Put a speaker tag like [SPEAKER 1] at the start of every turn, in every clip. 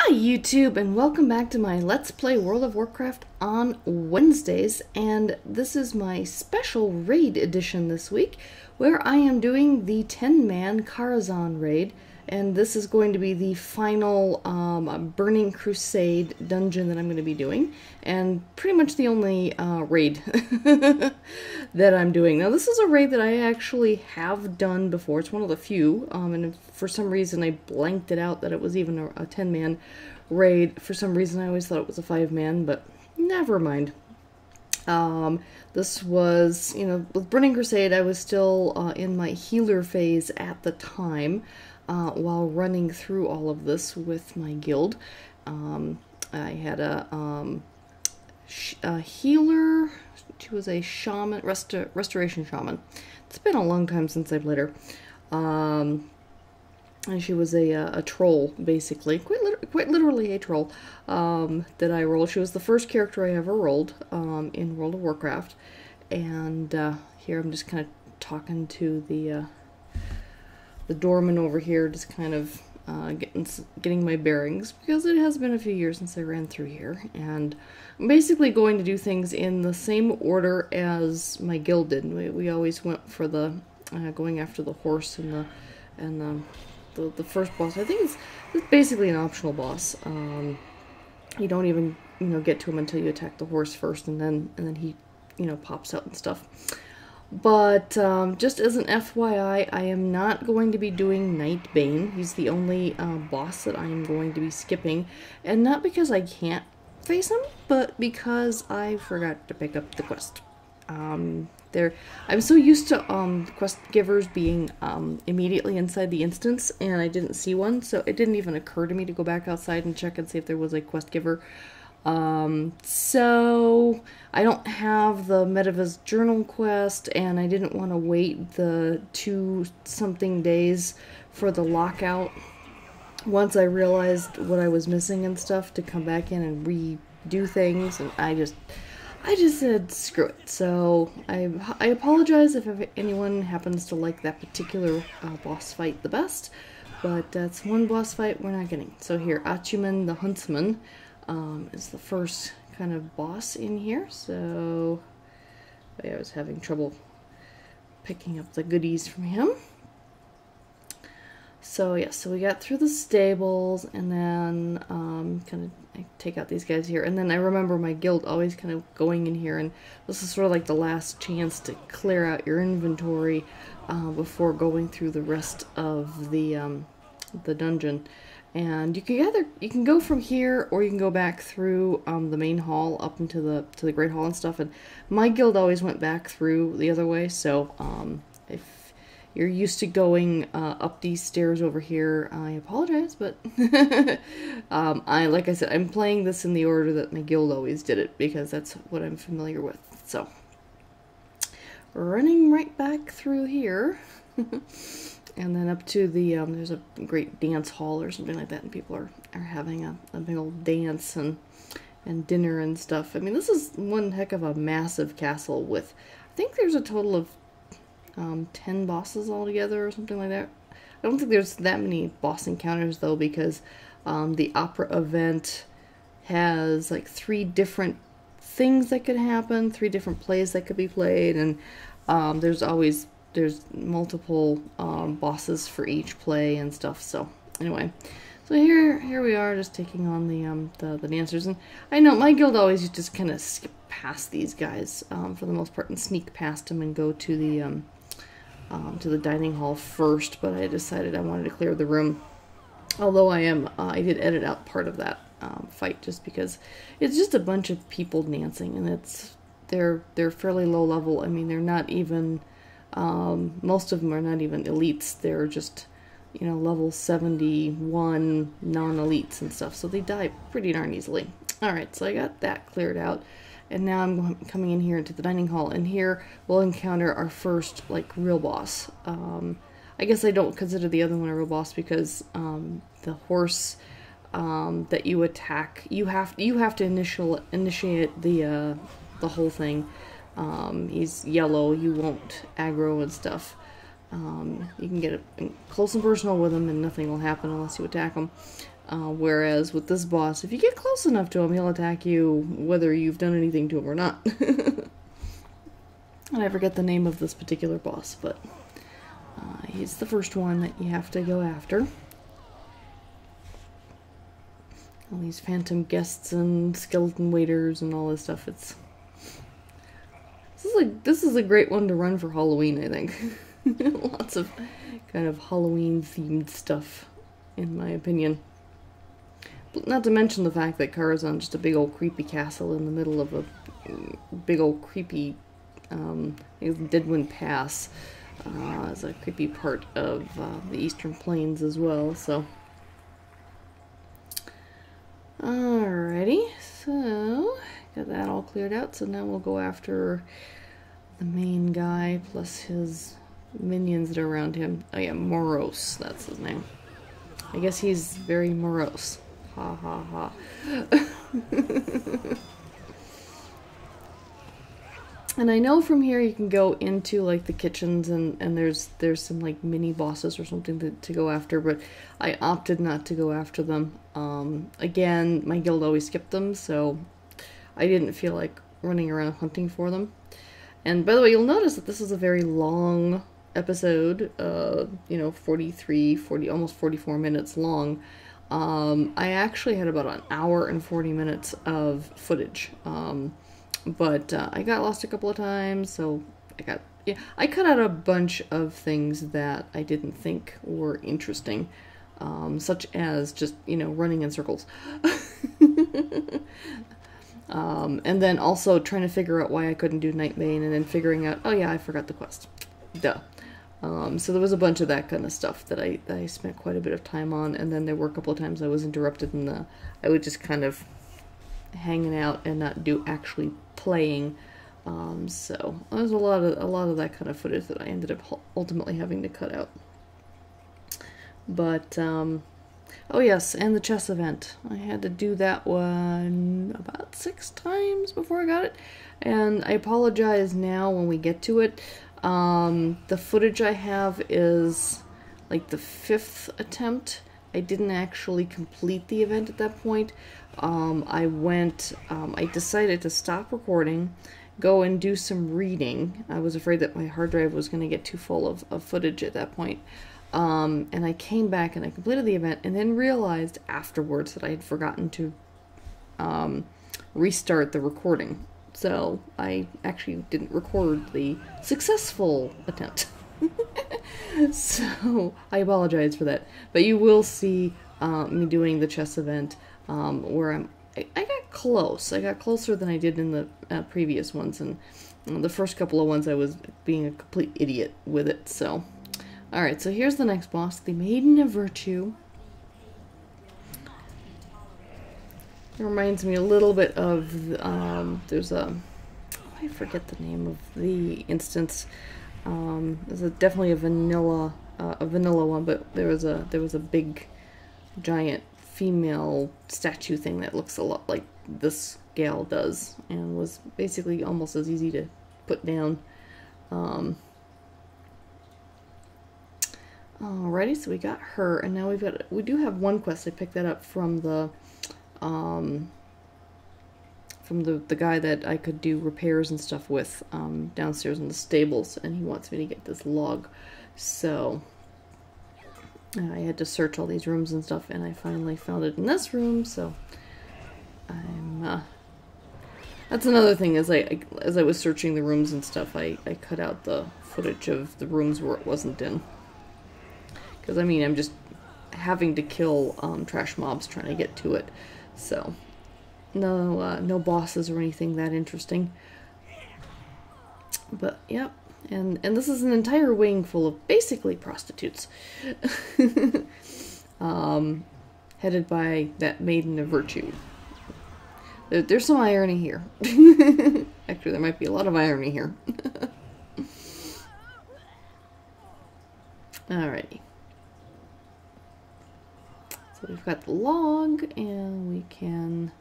[SPEAKER 1] Hi YouTube, and welcome back to my Let's Play World of Warcraft on Wednesdays, and this is my special raid edition this week where I am doing the 10-man Karazhan raid, and this is going to be the final Burning Crusade dungeon that I'm going to be doing, and pretty much the only raid that I'm doing. Now this is a raid that I actually have done before. It's one of the few, and for some reason I blanked it out that it was even a 10-man raid. For some reason I always thought it was a 5-man, but never mind. This was, with Burning Crusade I was still in my healer phase at the time, while running through all of this with my guild. I had a healer. She was a shaman, restoration shaman. It's been a long time since I played her. And she was a troll, basically. Quite literally a troll that I rolled. She was the first character I ever rolled in World of Warcraft. And here I'm just kind of talking to the doorman over here, just kind of getting my bearings, because it has been a few years since I ran through here, and I'm basically going to do things in the same order as my guild did. We always went for the going after the horse and the first boss. I think it's basically an optional boss. You don't even get to him until you attack the horse first, and then he pops out and stuff. But just as an FYI, I am not going to be doing Nightbane. He's the only boss that I am going to be skipping, and not because I can't face him, but because I forgot to pick up the quest. I'm so used to quest givers being immediately inside the instance, and I didn't see one, so it didn't even occur to me to go back outside and check and see if there was a quest giver. So I don't have the Medivh's journal quest, and I didn't want to wait the 2-something days for the lockout once I realized what I was missing and stuff to come back in and redo things, and I just said screw it. So I apologize if anyone happens to like that particular boss fight the best, but that's one boss fight we're not getting. So here, Achuman the Huntsman is the first kind of boss in here. So I was having trouble picking up the goodies from him. So yeah, so we got through the stables, and then kind of I take out these guys here, and then I remember my guild always kind of going in here, and this is sort of like the last chance to clear out your inventory before going through the rest of the dungeon. And you can go from here, or you can go back through the main hall up into the Great Hall and stuff. And my guild always went back through the other way. So if you're used to going up these stairs over here, I apologize, but like I said, I'm playing this in the order that my guild always did it, because that's what I'm familiar with. So running right back through here. And then up to the, there's a great dance hall or something like that, and people are having a big old dance and dinner and stuff. I mean, this is one heck of a massive castle with, I think there's a total of 10 bosses altogether or something like that. I don't think there's that many boss encounters, though, because the opera event has like 3 different things that could happen, 3 different plays that could be played, and there's multiple bosses for each play and stuff. So anyway, so here we are, just taking on the dancers. And I know my guild always used to just kind of skip past these guys for the most part and sneak past them and go to the dining hall first. But I decided I wanted to clear the room. Although I did edit out part of that fight, just because it's just a bunch of people dancing, and they're fairly low level. I mean, they're not even. Most of them are not even elites. They're just, level 71 non-elites and stuff. So they die pretty darn easily. Alright, so I got that cleared out. And now I'm coming in here into the dining hall. And here we'll encounter our first, real boss. I guess I don't consider the other one a real boss, because the horse that you attack, you have to initiate the whole thing. He's yellow, you won't aggro and stuff. You can get close and personal with him and nothing will happen unless you attack him. Whereas with this boss, if you get close enough to him, he'll attack you whether you've done anything to him or not. And I forget the name of this particular boss, but he's the first one that you have to go after. All these phantom guests and skeleton waiters and all this stuff. This is a great one to run for Halloween, I think. Lots of kind of Halloween themed stuff, in my opinion. Not to mention the fact that Karazhan is just a big old creepy castle in the middle of a big old creepy Deadwind Pass. Is a creepy part of the Eastern Plains as well, so. Alrighty, so got that all cleared out, so now we'll go after the main guy plus his minions that are around him. Oh yeah, Morose, that's his name. I guess he's very morose. Ha ha ha. And I know from here you can go into like the kitchens and there's some like mini bosses or something to go after, but I opted not to go after them. Again, my guild always skipped them, so I didn't feel like running around hunting for them. And by the way, you'll notice that this is a very long episode, you know, 40, almost 44 minutes long. I actually had about an hour and 40 minutes of footage. But I got lost a couple of times, so I cut out a bunch of things that I didn't think were interesting, such as just, you know, running in circles. And then also trying to figure out why I couldn't do Nightbane, and then figuring out, oh yeah, I forgot the quest. Duh. So there was a bunch of that kind of stuff that I spent quite a bit of time on, and then there were a couple of times I was interrupted and I would just kind of hanging out and not actually playing. So there's a lot of that kind of footage that I ended up ultimately having to cut out. But oh yes, and the chess event. I had to do that one about 6 times before I got it, and I apologize now when we get to it. The footage I have is like the 5th attempt. I didn't actually complete the event at that point. I decided to stop recording, go and do some reading. I was afraid that my hard drive was going to get too full of footage at that point. And I came back and I completed the event, and then realized afterwards that I had forgotten to restart the recording. So I actually didn't record the successful attempt. So I apologize for that. But you will see me doing the chess event where I got close. I got closer than I did in the previous ones, and the first couple of ones I was being a complete idiot with it. So, alright, so here's the next boss, the Maiden of Virtue. It reminds me a little bit of, there's I forget the name of the instance. There's definitely a vanilla one, but there was a big, giant female statue thing that looks a lot like this gal does, and was basically almost as easy to put down. Alrighty, so we got her, and now we do have one quest. I picked that up from the guy that I could do repairs and stuff with downstairs in the stables, and he wants me to get this log. So I had to search all these rooms and stuff, and I finally found it in this room. So I'm that's another thing, as I was searching the rooms and stuff, I cut out the footage of the rooms where it wasn't in, because I mean, I'm just having to kill trash mobs trying to get to it. So no bosses or anything that interesting. But yep, and this is an entire wing full of basically prostitutes, headed by that Maiden of Virtue. There's some irony here. Actually, there might be a lot of irony here. Alrighty. So we've got the log, and we can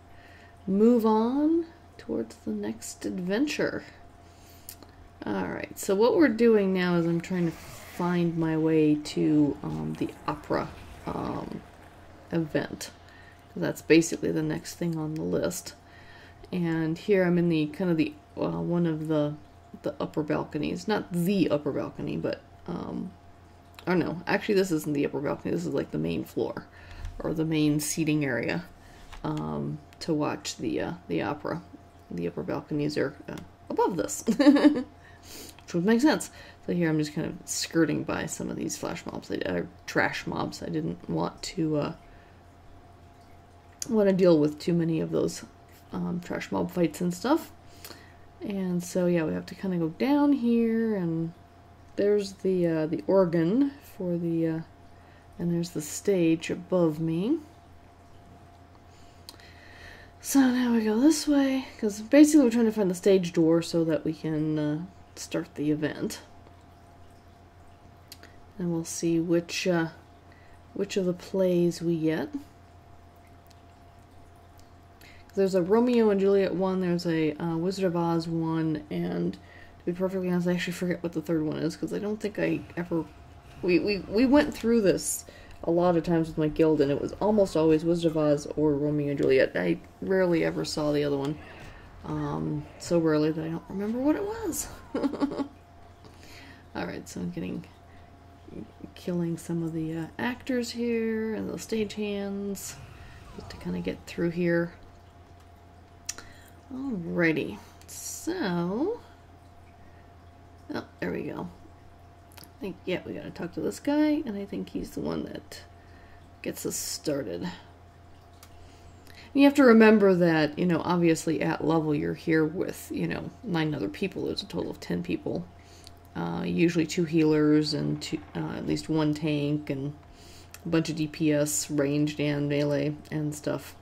[SPEAKER 1] move on towards the next adventure. Alright, so what we're doing now is I'm trying to find my way to the opera event. That's basically the next thing on the list. And here I'm in the kind of the one of the upper balconies. Not the upper balcony, but or no, actually this isn't the upper balcony. This is like the main floor or the main seating area to watch the opera. The upper balconies are above this, which would make sense. So here I'm just kind of skirting by some of these flash mobs, trash mobs. I didn't want to deal with too many of those trash mob fights and stuff. And so yeah, we have to kind of go down here, and there's the organ for the and there's the stage above me. So now we go this way, because basically we're trying to find the stage door so that we can start the event. And we'll see which of the plays we get. There's a Romeo and Juliet one, there's a Wizard of Oz one, and to be perfectly honest, I actually forget what the third one is, because I don't think I ever... We went through this a lot of times with my guild, and it was almost always Wizard of Oz or Romeo and Juliet. I rarely ever saw the other one. So rarely that I don't remember what it was. Alright, so I'm killing some of the actors here, and the stagehands, just to kind of get through here. Alrighty, so... Oh, there we go. I think, yeah, we gotta talk to this guy, and I think he's the one that gets us started. And you have to remember that, you know, obviously at level you're here with, you know, 9 other people. There's a total of 10 people. Usually 2 healers and at least 1 tank and a bunch of DPS, ranged and melee and stuff.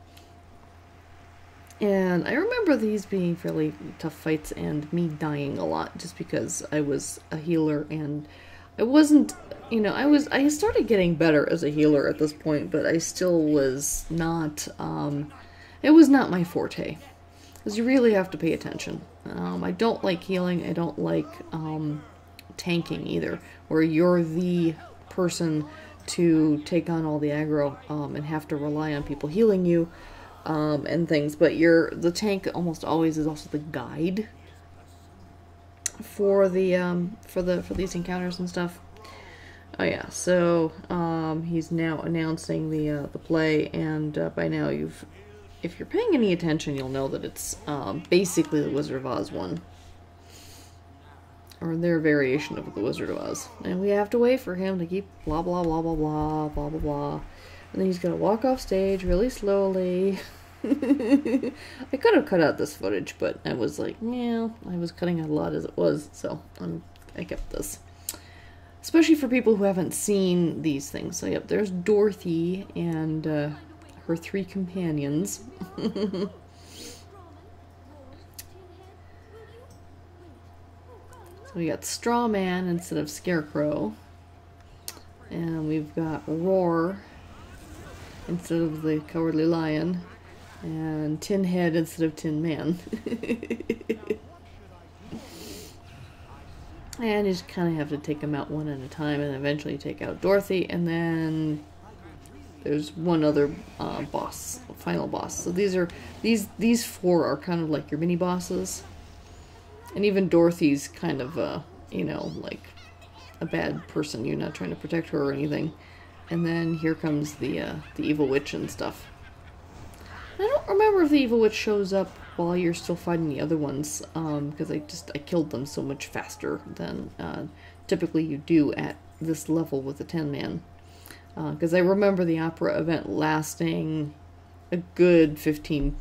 [SPEAKER 1] And I remember these being fairly tough fights and me dying a lot just because I was a healer and I wasn't, you know, I started getting better as a healer at this point, but I still was not, it was not my forte. Because you really have to pay attention. I don't like healing, I don't like tanking either, where you're the person to take on all the aggro and have to rely on people healing you and things, but the tank almost always is also the guide for these encounters and stuff. Oh yeah, so he's now announcing the play, and by now if you're paying any attention, you'll know that it's basically the Wizard of Oz one, or their variation of the Wizard of Oz. And we have to wait for him to keep blah blah blah blah blah blah blah blah, and then he's gonna walk off stage really slowly. I could have cut out this footage, but I was like, yeah, I was cutting out a lot as it was, so I kept this. Especially for people who haven't seen these things. So yep, there's Dorothy and her 3 companions. So we got Straw Man instead of Scarecrow. And we've got Roar instead of the Cowardly Lion. And Tin Head instead of Tin Man. And you just kind of have to take them out one at a time, and eventually take out Dorothy, and then there's one other boss, final boss. So these 4 are kind of like your mini bosses, and even Dorothy's kind of you know, like a bad person. You're not trying to protect her or anything. And then here comes the evil witch and stuff. I don't remember if the evil witch shows up while you're still fighting the other ones, because I killed them so much faster than typically you do at this level with the 10-man. Because I remember the opera event lasting a good 15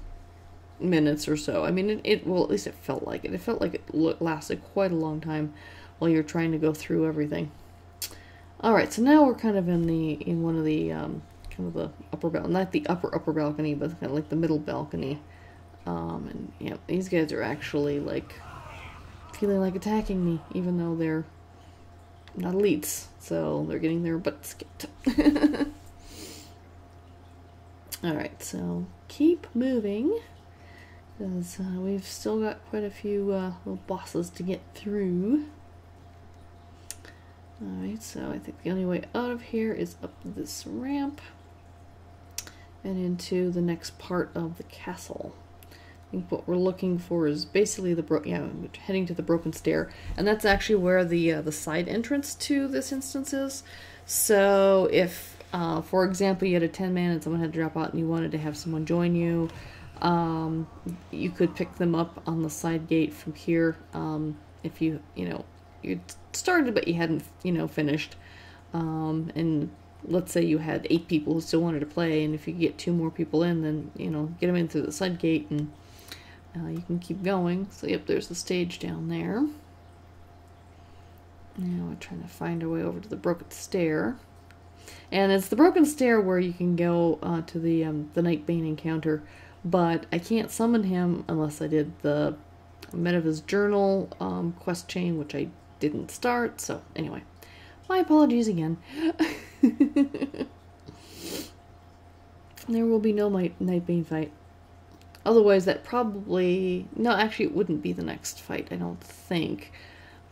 [SPEAKER 1] minutes or so. I mean, well, at least it felt like it. It felt like it lasted quite a long time while you're trying to go through everything. Alright, so now we're kind of in one of the kind of the upper balcony, not the upper balcony, but kind of like the middle balcony. And yeah, these guys are actually like feeling like attacking me, even though they're not elites, so they're getting their butts kicked. Alright, so keep moving, because we've still got quite a few little bosses to get through. Alright, so I think the only way out of here is up this ramp. and into the next part of the castle. I think what we're looking for is basically we're heading to the broken stair, and that's actually where the side entrance to this instance is. So if, for example, you had a 10-man and someone had to drop out and you wanted to have someone join you, you could pick them up on the side gate from here. If you started but you hadn't, finished, and let's say you had 8 people who still wanted to play, and if you get 2 more people in, then, get them in through the side gate, and you can keep going. So, yep, there's the stage down there. Now we're trying to find our way over to the broken stair. And it's the broken stair where you can go to the Nightbane encounter, but I can't summon him unless I did the Medivh's journal quest chain, which I didn't start. So, anyway, my apologies again. There will be no Nightbane fight. Otherwise, that probably... No, actually, it wouldn't be the next fight, I don't think.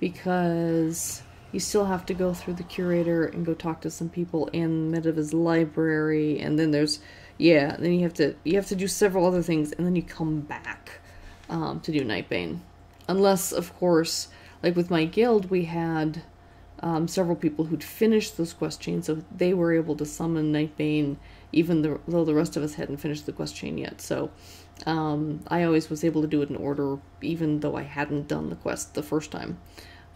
[SPEAKER 1] Because you still have to go through the curator and go talk to some people in Medivh's library. And then there's... Yeah, then you have to do several other things. And then you come back to do Nightbane. Unless, of course, like with my guild, we had... several people who'd finished those quest chains, so they were able to summon Nightbane, even though the rest of us hadn't finished the quest chain yet. So I always was able to do it in order, even though I hadn't done the quest the first time.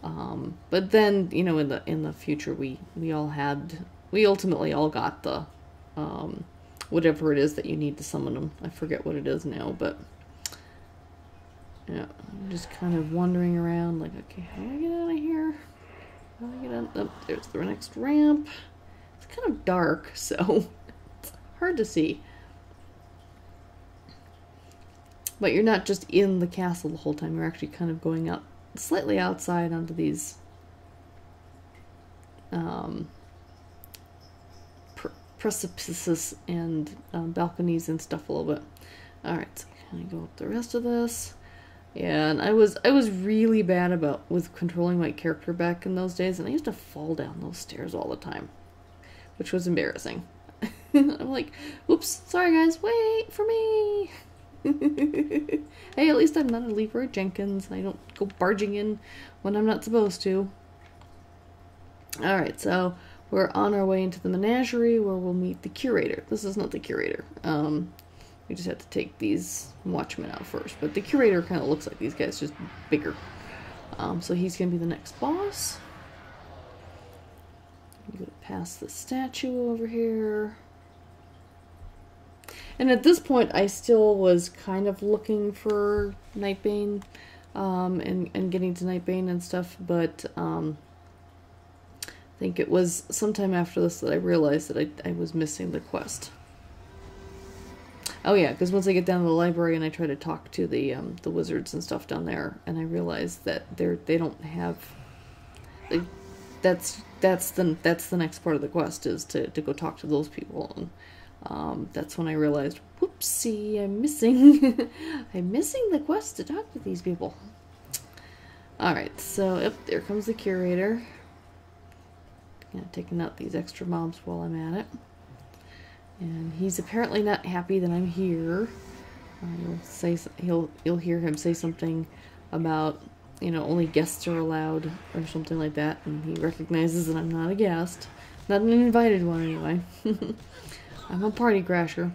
[SPEAKER 1] But then, in the future, we ultimately all got the whatever it is that you need to summon them. I forget what it is now, but yeah, I'm just kind of wandering around, like, okay, how do I get out of here? How do I get out? Oh, there's the next ramp. It's kind of dark, so it's hard to see. But you're not just in the castle the whole time. You're actually kind of going up slightly outside onto these precipices and balconies and stuff a little bit. Alright, so kind of go up the rest of this. Yeah, and I was really bad with controlling my character back in those days, and I used to fall down those stairs all the time, which was embarrassing. I'm like, oops, sorry guys, wait for me. Hey, at least I'm not a Leroy Jenkins. I don't go barging in when I'm not supposed to. Alright, so we're on our way into the menagerie where we'll meet the curator. This is not the curator. We just have to take these watchmen out first. But the curator kind of looks like these guys, just bigger. So he's going to be the next boss. I'm going to pass the statue over here. And at this point, I still was kind of looking for Nightbane, and getting to Nightbane and stuff, but I think it was sometime after this that I realized that I was missing the quest. Oh yeah, because once I get down to the library and I try to talk to the wizards and stuff down there, and I realize that they don't have... That's the next part of the quest, is to go talk to those people. And that's when I realized, whoopsie, I'm missing I'm missing the quest to talk to these people. Alright, so yep, there comes the curator. Taking out these extra mobs while I'm at it. And he's apparently not happy that I'm here. You'll hear him say something about, only guests are allowed, or something like that, and he recognizes that I'm not a guest. Not an invited one, anyway. I'm a party crasher.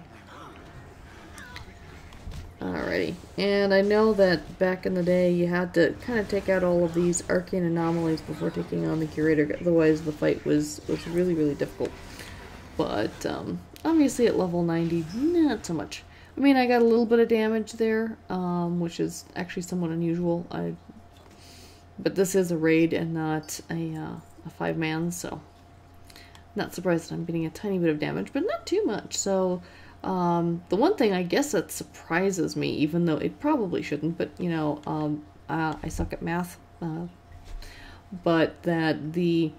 [SPEAKER 1] Alrighty. And I know that back in the day you had to kind of take out all of these arcane anomalies before taking on the curator, otherwise the fight was really, really difficult. But, obviously at level 90, not so much. I mean, I got a little bit of damage there, which is actually somewhat unusual. But this is a raid and not a 5-man, so not surprised that I'm getting a tiny bit of damage, but not too much. So the one thing I guess that surprises me, even though it probably shouldn't, but I suck at math, but that the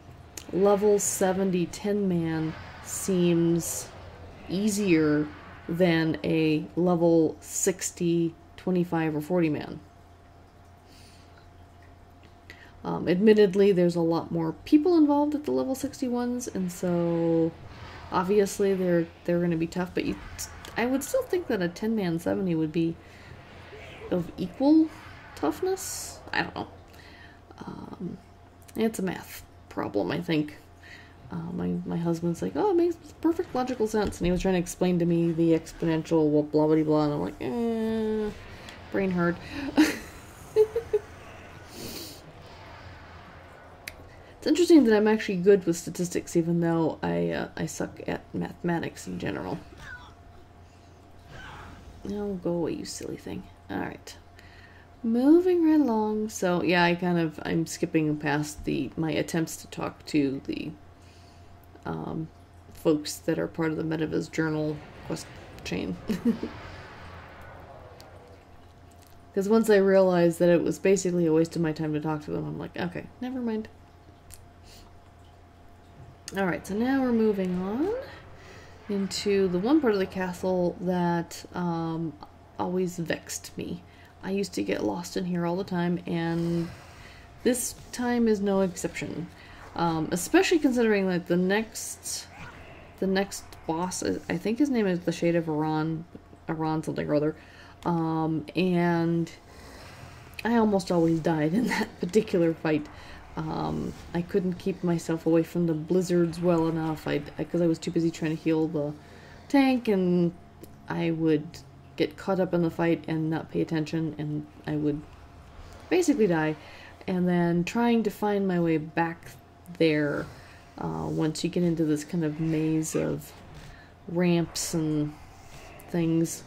[SPEAKER 1] level 70 10-man seems easier than a level 60 25 or 40-man. Admittedly, there's a lot more people involved at the level 61s, and so Obviously, they're going to be tough, but I would still think that a 10-man 70 would be of equal toughness. I don't know. It's a math problem, I think. My husband's like, oh, it makes perfect logical sense, and he was trying to explain to me the exponential blah blah blah, and I'm like, brain hurt. It's interesting that I'm actually good with statistics, even though I suck at mathematics in general. No, go away, you silly thing. Alright. Moving right along. So, yeah, I'm skipping past my attempts to talk to the folks that are part of the Medivh journal quest chain. Because once I realized that it was basically a waste of my time to talk to them, I'm like, okay, never mind. Alright, so now we're moving on into the one part of the castle that always vexed me. I used to get lost in here all the time, and this time is no exception. Especially considering that the next boss, I think his name is the Shade of Aran something or other, and I almost always died in that particular fight. I couldn't keep myself away from the blizzards well enough, because I was too busy trying to heal the tank, and I would get caught up in the fight and not pay attention, and I would basically die. And then trying to find my way back there, once you get into this kind of maze of ramps and things,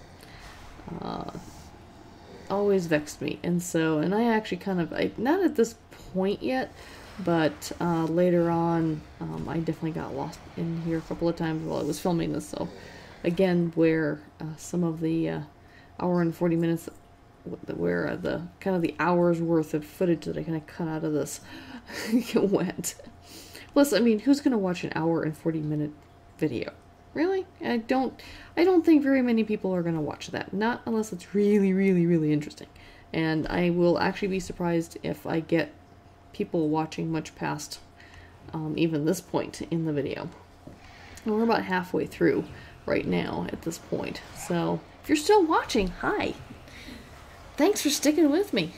[SPEAKER 1] always vexed me. And I actually not at this point yet, but later on, I definitely got lost in here a couple of times while I was filming this. So again, where some of the hour and 40 minutes, where the kind of the hour's worth of footage that I kind of cut out of this went. Plus, I mean, who's gonna watch an hour and 40-minute video? Really? I don't think very many people are gonna watch that. Not unless it's really, really, really interesting. And I will actually be surprised if I get people watching much past even this point in the video. And we're about halfway through right now at this point. So if you're still watching, hi. Thanks for sticking with me.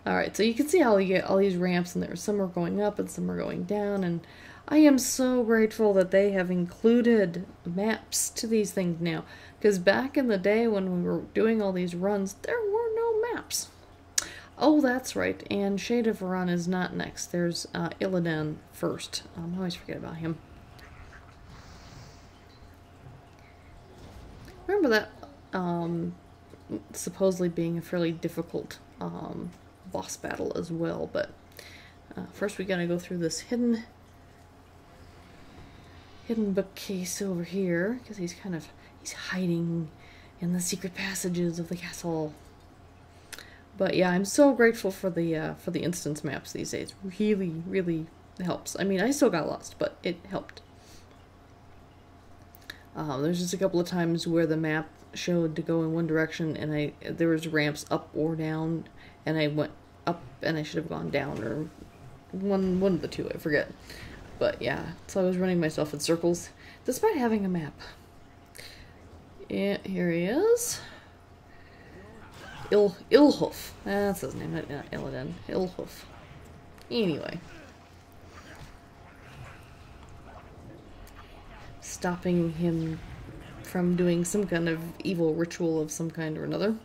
[SPEAKER 1] Alright, so you can see how you get all these ramps, and some are going up and some are going down, and I am so grateful that they have included maps to these things now. Because back in the day when we were doing all these runs, there were no maps. Oh, that's right, and Shade of Aran is not next. There's Illidan first. I always forget about him. Remember that supposedly being a fairly difficult boss battle as well, but first we gotta go through this hidden bookcase over here, because he's hiding in the secret passages of the castle. But yeah, I'm so grateful for the instance maps these days. Really, really helps. I mean, I still got lost, but it helped. There's just a couple of times where the map showed to go in one direction, and there was ramps up or down, and I went up and I should have gone down, or one of the two, I forget. But yeah, so I was running myself in circles despite having a map. Yeah, here he is. Ilhoof. That's his name, not Illidan. Ilhoof. Anyway. Stopping him from doing some kind of evil ritual of some kind or another.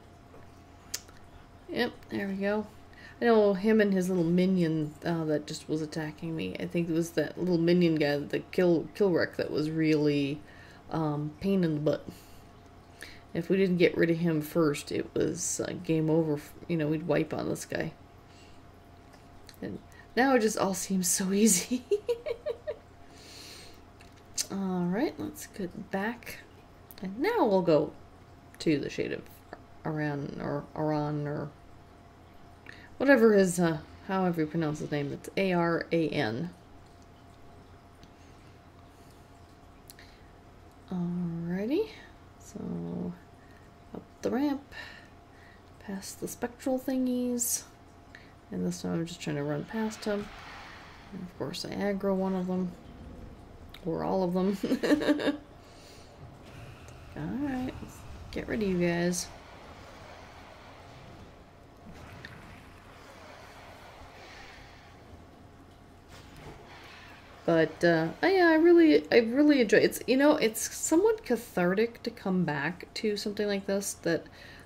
[SPEAKER 1] Yep, there we go. I know him and his little minion that just was attacking me. I think it was that little minion guy, the kill wreck, that was really pain in the butt. If we didn't get rid of him first, it was game over. You know, we'd wipe on this guy. And now it just all seems so easy. Alright, let's get back. And now we'll go to the Shade of Aran, or whatever his, however you pronounce his name. It's A-R-A-N. Alrighty. So, up the ramp, past the spectral thingies, and this time I'm just trying to run past him. And of course I aggro one of them. Or all of them. Alright, let's get rid of you guys. But yeah, I really enjoy it. It's, you know, it's somewhat cathartic to come back to something like this that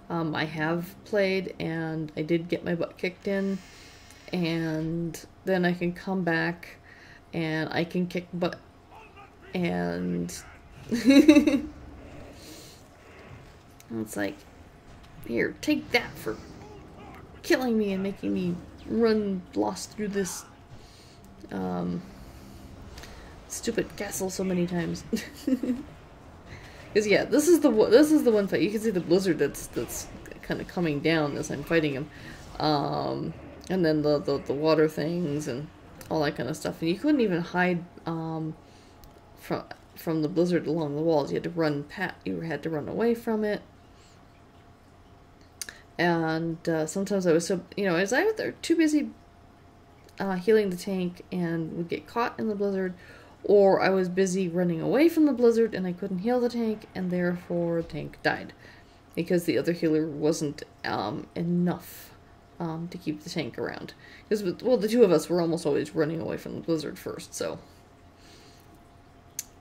[SPEAKER 1] I have played and I did get my butt kicked in, and then I can come back and I can kick butt and it's like, here, take that for killing me and making me run lost through this stupid castle so many times. Because yeah, this is the one fight. You can see the blizzard that's kind of coming down as I'm fighting him, and then the water things and all that kind of stuff. And you couldn't even hide from the blizzard along the walls. You had to run you had to run away from it. And sometimes I was so, you know, as I was there too busy healing the tank and would get caught in the blizzard, or I was busy running away from the blizzard and I couldn't heal the tank, and therefore the tank died because the other healer wasn't enough to keep the tank around. Because, well, the two of us were almost always running away from the blizzard first, so.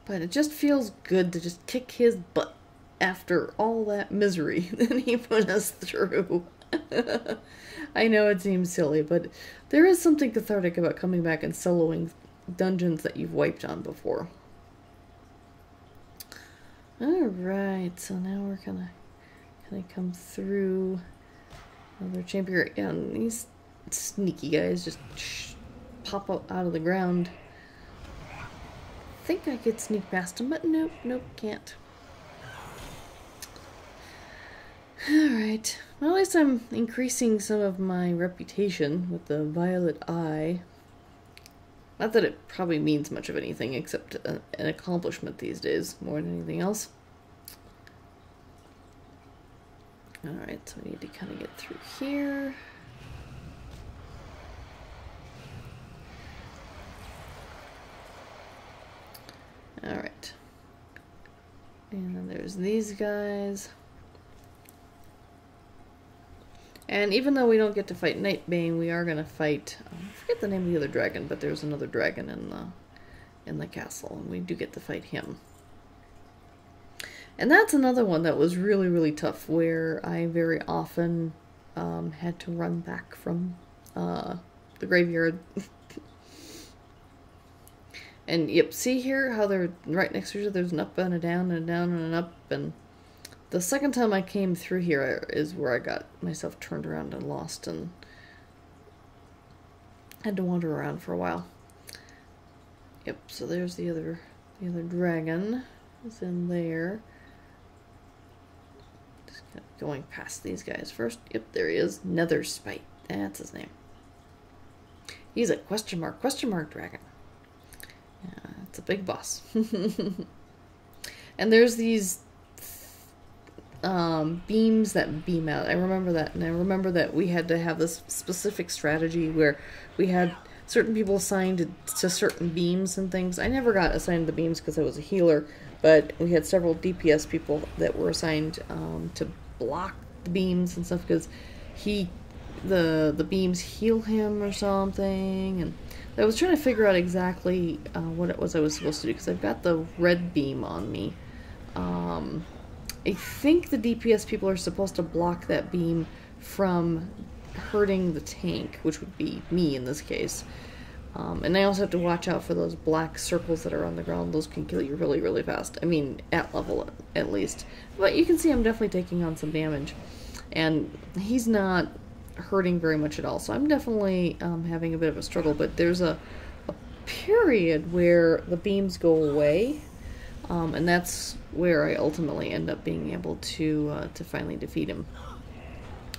[SPEAKER 1] But it just feels good to just kick his butt after all that misery that he put us through. I know it seems silly, but there is something cathartic about coming back and soloing dungeons that you've wiped on before. Alright, so now we're gonna come through another chamber, and these sneaky guys just pop out of the ground. I think I could sneak past them, but nope, can't. Alright, well, at least I'm increasing some of my reputation with the violet eye. Not that it probably means much of anything, except an accomplishment these days, more than anything else. Alright, so we need to kind of get through here. Alright. And then there's these guys. And even though we don't get to fight Nightbane, we are going to fight, I forget the name of the other dragon, but there's another dragon in the castle, and we do get to fight him. And that's another one that was really, really tough, where I very often had to run back from the graveyard. And yep, see here how they're right next to each other? There's an up and a down and a down and an up, and the second time I came through here is where I got myself turned around and lost and had to wander around for a while. Yep, so there's the other dragon is in there. Just going past these guys first. Yep, there he is. Netherspite. That's his name. He's a question mark dragon. Yeah, it's a big boss. And there's these beams that beam out. I remember that, and I remember that we had to have this specific strategy where we had certain people assigned to certain beams and things. I never got assigned the beams because I was a healer, but we had several DPS people that were assigned to block the beams and stuff, because the beams heal him or something. And I was trying to figure out exactly what it was I was supposed to do, because I've got the red beam on me. I think the DPS people are supposed to block that beam from hurting the tank, which would be me in this case. And I also have to watch out for those black circles that are on the ground. Those can kill you really, really fast. I mean, at level at least. But you can see I'm definitely taking on some damage. And he's not hurting very much at all. So I'm definitely having a bit of a struggle. But there's a period where the beams go away. And that's where I ultimately end up being able to finally defeat him.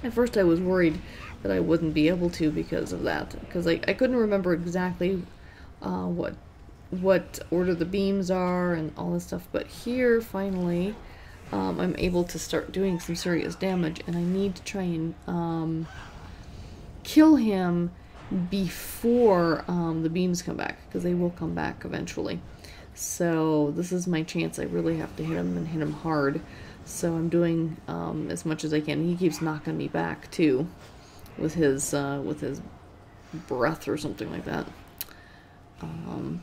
[SPEAKER 1] At first I was worried that I wouldn't be able to because of that, because I couldn't remember exactly what order the beams are and all this stuff, but here finally I'm able to start doing some serious damage, and I need to try and kill him before the beams come back, because they will come back eventually. So this is my chance. I really have to hit him and hit him hard. So I'm doing as much as I can. He keeps knocking me back too, with his breath or something like that.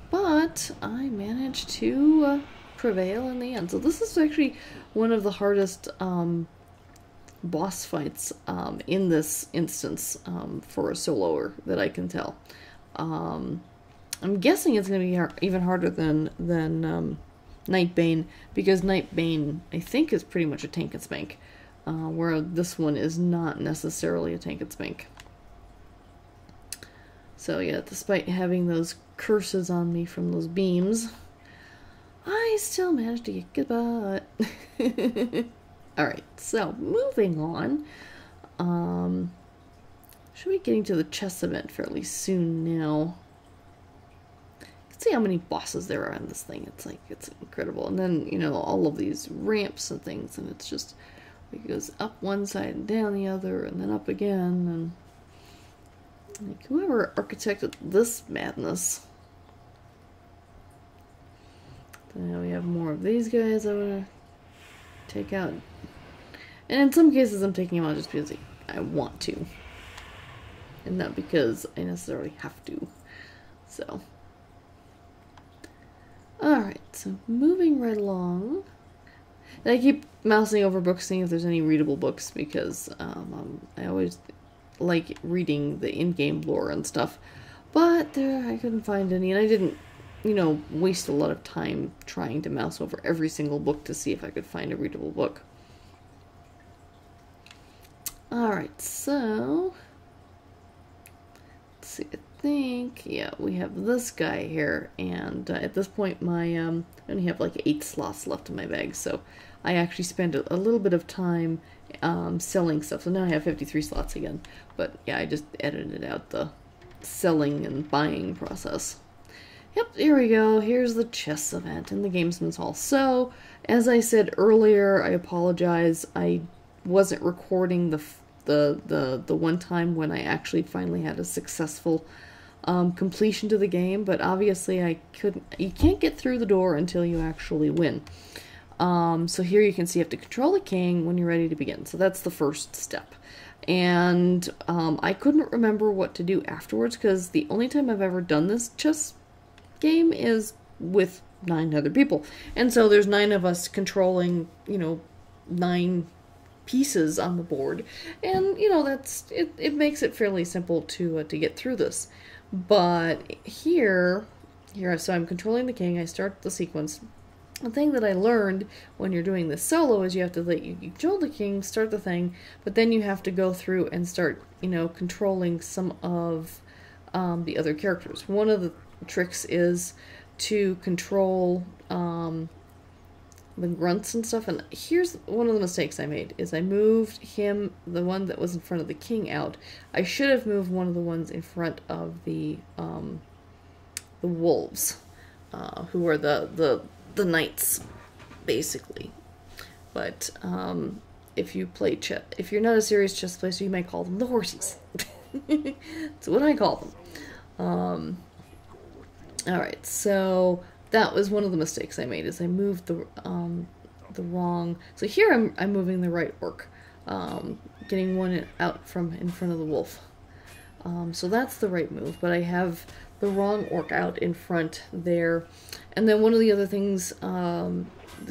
[SPEAKER 1] But I managed to prevail in the end. So this is actually one of the hardest boss fights in this instance for a soloer that I can tell. I'm guessing it's going to be even harder than Nightbane, because Nightbane, I think, is pretty much a tank and spank, where this one is not necessarily a tank and spank. So yeah, despite having those curses on me from those beams, I still managed to get good butt. Alright, so moving on. Should be getting to the chess event fairly soon now. See how many bosses there are on this thing. It's like, it's incredible. And then, you know, all of these ramps and things, and it's just, it goes up one side and down the other, and then up again, and like, whoever architected this madness. Now we have more of these guys I want to take out. And in some cases I'm taking them out just because I want to, and not because I necessarily have to. So alright, so moving right along. And I keep mousing over books, seeing if there's any readable books, because I always like reading the in-game lore and stuff. But I couldn't find any, and I didn't, you know, waste a lot of time trying to mouse over every single book to see if I could find a readable book. Alright, so let's see, I think, yeah, we have this guy here, and at this point I only have like 8 slots left in my bag, so I actually spent a little bit of time selling stuff, so now I have 53 slots again. But yeah, I just edited out the selling and buying process. Yep, here we go. Here's the chess event in the Gamesman's Hall. So, as I said earlier, I apologize. I wasn't recording the one time when I actually finally had a successful completion to the game, but obviously you can't get through the door until you actually win. So here you can see you have to control the king when you're ready to begin. So that's the first step. And I couldn't remember what to do afterwards, because the only time I've ever done this chess game is with 9 other people. And so there's 9 of us controlling, you know, 9 pieces on the board. And, you know, it makes it fairly simple to get through this. But here, so I'm controlling the king, I start the sequence. The thing that I learned when you're doing this solo is you have to you control the king, start the thing, but then you have to go through and start, you know, controlling some of the other characters. One of the tricks is to control the grunts and stuff, and here's one of the mistakes I made, is I moved him, the one that was in front of the king, out. I should have moved one of the ones in front of the wolves, who are the knights, basically. But if you play chess, if you're not a serious chess player, you might call them the horsies. That's what I call them. Alright, so that was one of the mistakes I made, is I moved the wrong. So here I'm moving the right orc, getting one out from in front of the wolf. So that's the right move, but I have the wrong orc out in front there. And then one of the other things, the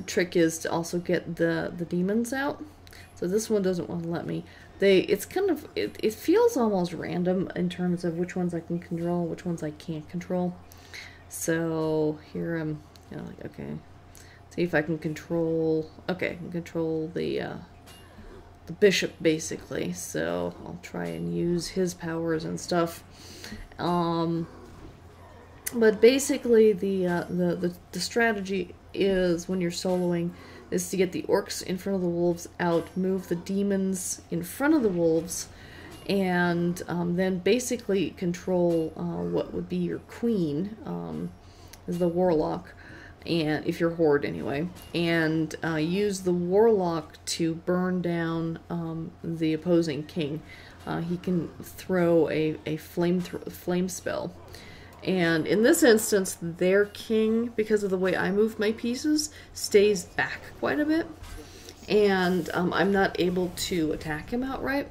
[SPEAKER 1] trick is to also get the demons out. So this one doesn't want to let me. It's kind of, it feels almost random in terms of which ones I can control, which ones I can't control. So here I'm, you know, like, okay, see if I can control, okay, I can control the bishop, basically. So I'll try and use his powers and stuff. But basically the strategy is, when you're soloing, is to get the orcs in front of the wolves out, move the demons in front of the wolves, and then basically control what would be your queen, is the warlock, and if you're horde anyway, and use the warlock to burn down the opposing king. He can throw a flame spell, And in this instance, their king, because of the way I moved my pieces, stays back quite a bit. And I'm not able to attack him outright.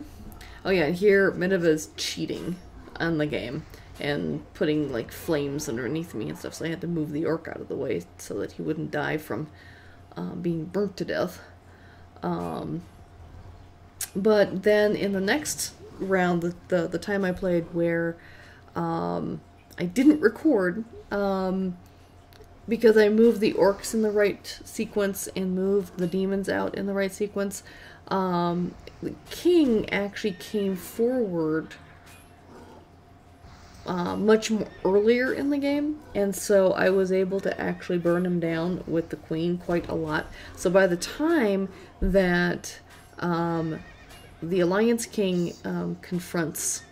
[SPEAKER 1] Oh yeah, and here Medivh is cheating on the game and putting like flames underneath me and stuff, so I had to move the orc out of the way so that he wouldn't die from being burnt to death. But then in the next round, the time I played where I didn't record because I moved the orcs in the right sequence and moved the demons out in the right sequence, the king actually came forward much more earlier in the game, and so I was able to actually burn him down with the queen quite a lot. So by the time that the Alliance King confronts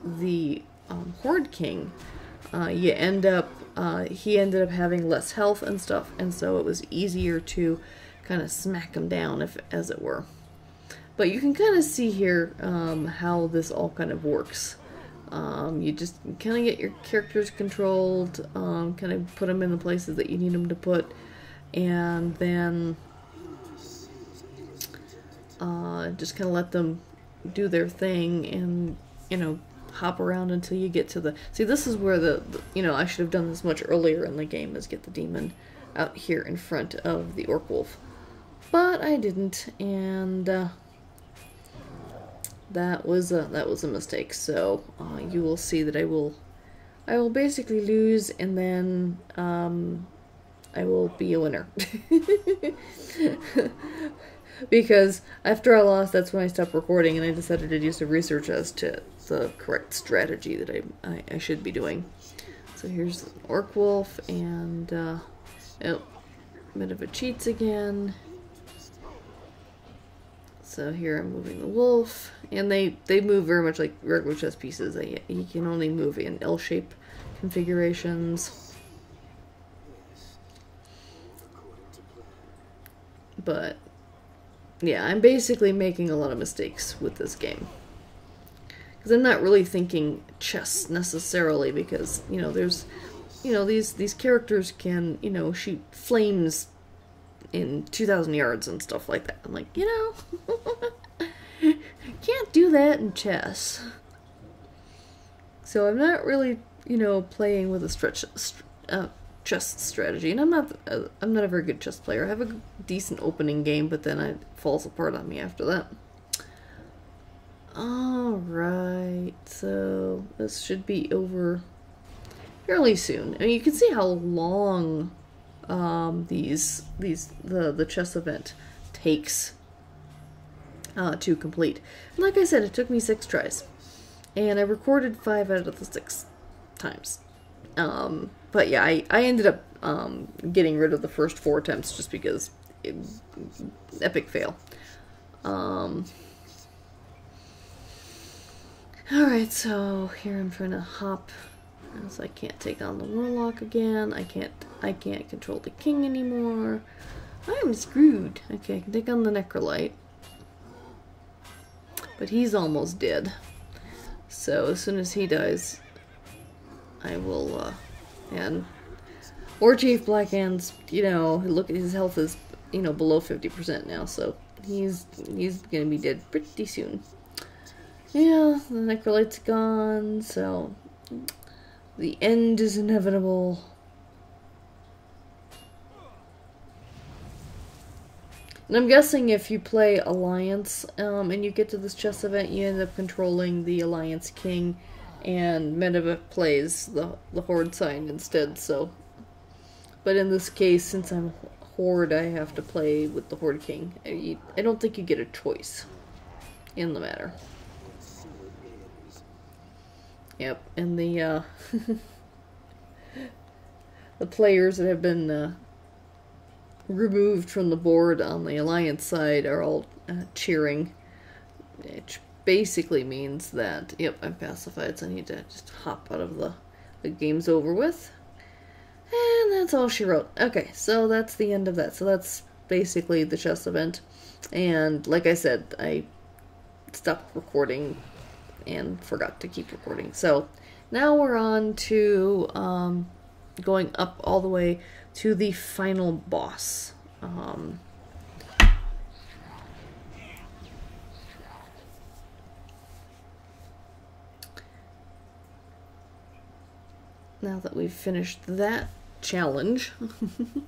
[SPEAKER 1] the Horde King, he ended up having less health and stuff, and so it was easier to kind of smack him down, as it were. But you can kind of see here how this all kind of works. You just kind of get your characters controlled, kind of put them in the places that you need them to put, and then just kind of let them do their thing, and, you know, hop around until you get to the... See, this is where you know, I should have done this much earlier in the game, is get the demon out here in front of the orc wolf. But I didn't, and that was a mistake. So you will see that I will basically lose, and then I will be a winner. Because after I lost, that's when I stopped recording, and I decided to do some research as to the correct strategy that I should be doing. So here's the orc wolf, and oh, Medivh cheats again. So here I'm moving the wolf, and they move very much like regular chess pieces. You can only move in L-shape configurations. But yeah, I'm basically making a lot of mistakes with this game, because I'm not really thinking chess necessarily, because, you know, there's, you know, these characters can, you know, shoot flames in 2,000 yards and stuff like that. I'm like, you know, can't do that in chess. So I'm not really, you know, playing with a chess strategy, and I'm not a very good chess player. I have a decent opening game, but then it falls apart on me after that. Alright, so this should be over fairly soon. I mean, you can see how long the chess event takes to complete. And like I said, it took me 6 tries, and I recorded 5 out of the 6 times. But yeah, I ended up getting rid of the first 4 attempts just because epic fail. Alright, so here I'm trying to hop, as I can't take on the warlock again. I can't control the king anymore. I'm screwed. Okay, I can take on the necrolyte, but he's almost dead. So as soon as he dies, I will and Warchief Blackhand's, you know, look at his health is, you know, below 50% now, so he's gonna be dead pretty soon. Yeah, the necrolyte's gone, so the end is inevitable. And I'm guessing if you play Alliance, and you get to this chess event, you end up controlling the Alliance King, and Medivh plays the Horde side instead, so... But in this case, since I'm Horde, I have to play with the Horde King. I don't think you get a choice in the matter. Yep, and the the players that have been removed from the board on the Alliance side are all cheering, which basically means that, yep, I'm pacified, so I need to just hop out of the game's over with. And that's all she wrote. Okay, so that's the end of that. So that's basically the chess event. And like I said, I stopped recording and forgot to keep recording. So now we're on to going up all the way to the final boss. Now that we've finished that challenge, and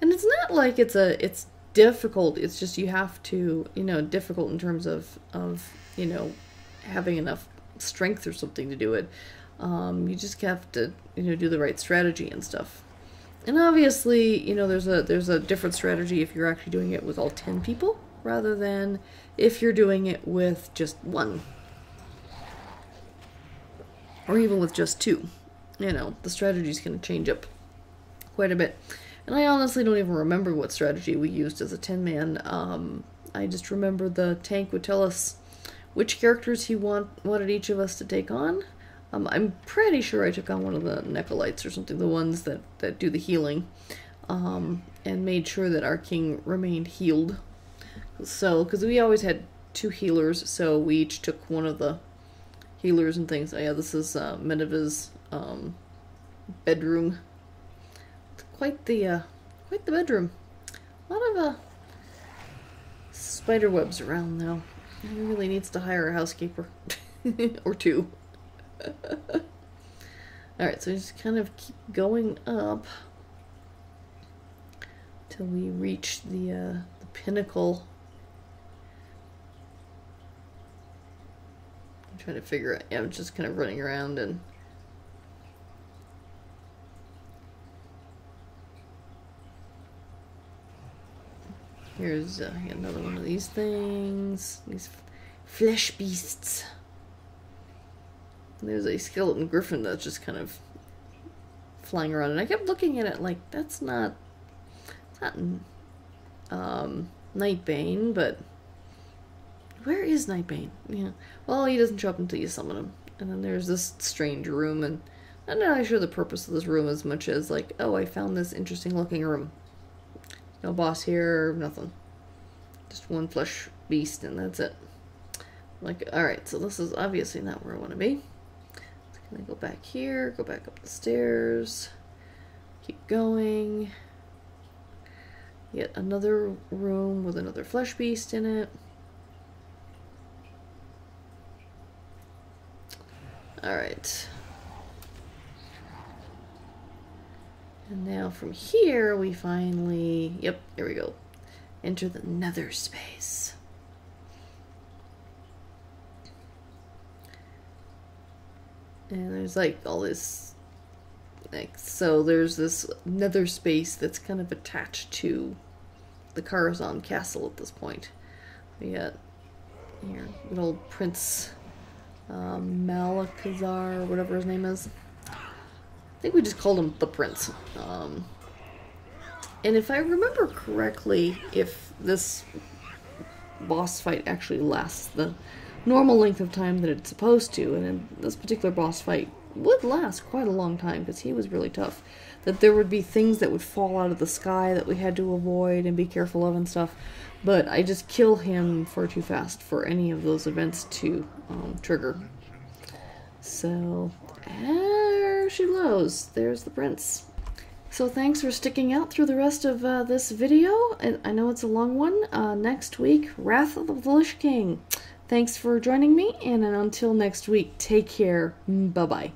[SPEAKER 1] it's not like it's difficult. It's just you have to, you know, difficult in terms of you know, having enough strength or something to do it. You just have to, you know, do the right strategy and stuff. And obviously, you know, there's a different strategy if you're actually doing it with all 10 people rather than if you're doing it with just one. Or even with just 2. You know, the strategy's going to change up quite a bit. And I honestly don't even remember what strategy we used as a 10-man. I just remember the tank would tell us which characters he wanted each of us to take on. I'm pretty sure I took on one of the Necolites or something, the ones that do the healing, and made sure that our king remained healed. So, because we always had 2 healers, so we each took one of the healers and things. Oh yeah, this is Medivh's bedroom. Quite the bedroom. A lot of spider webs around though. He really needs to hire a housekeeper or 2. Alright, so we just kind of keep going up till we reach the pinnacle. I'm trying to figure out. Yeah, I'm just kind of running around and here's another one of these things. These flesh beasts. There's a skeleton griffin that's just kind of flying around, and I kept looking at it like that's not Nightbane, but where is Nightbane? Yeah, well, he doesn't show up until you summon him. And then there's this strange room, and I'm not really sure the purpose of this room as much as like, oh, I found this interesting looking room. No boss here, nothing. Just one flesh beast, and that's it. Like, alright, so this is obviously not where I want to be. I'm gonna go back here, go back up the stairs, keep going. Yet another room with another flesh beast in it. Alright. And now from here we finally, yep, here we go. Enter the nether space. And there's like all this, like, so there's this nether space that's kind of attached to the Karazhan castle at this point. We got here, good old Prince Malakazar, whatever his name is. I think we just called him the Prince. And if I remember correctly, if this boss fight actually lasts the normal length of time that it's supposed to, and in this particular boss fight would last quite a long time because he was really tough, that there would be things that would fall out of the sky that we had to avoid and be careful of and stuff, but I just kill him far too fast for any of those events to trigger. So there she goes. There's the prince. So thanks for sticking out through the rest of this video. I know it's a long one. Next week, Wrath of the Lich King. Thanks for joining me, and until next week, take care. Bye-bye.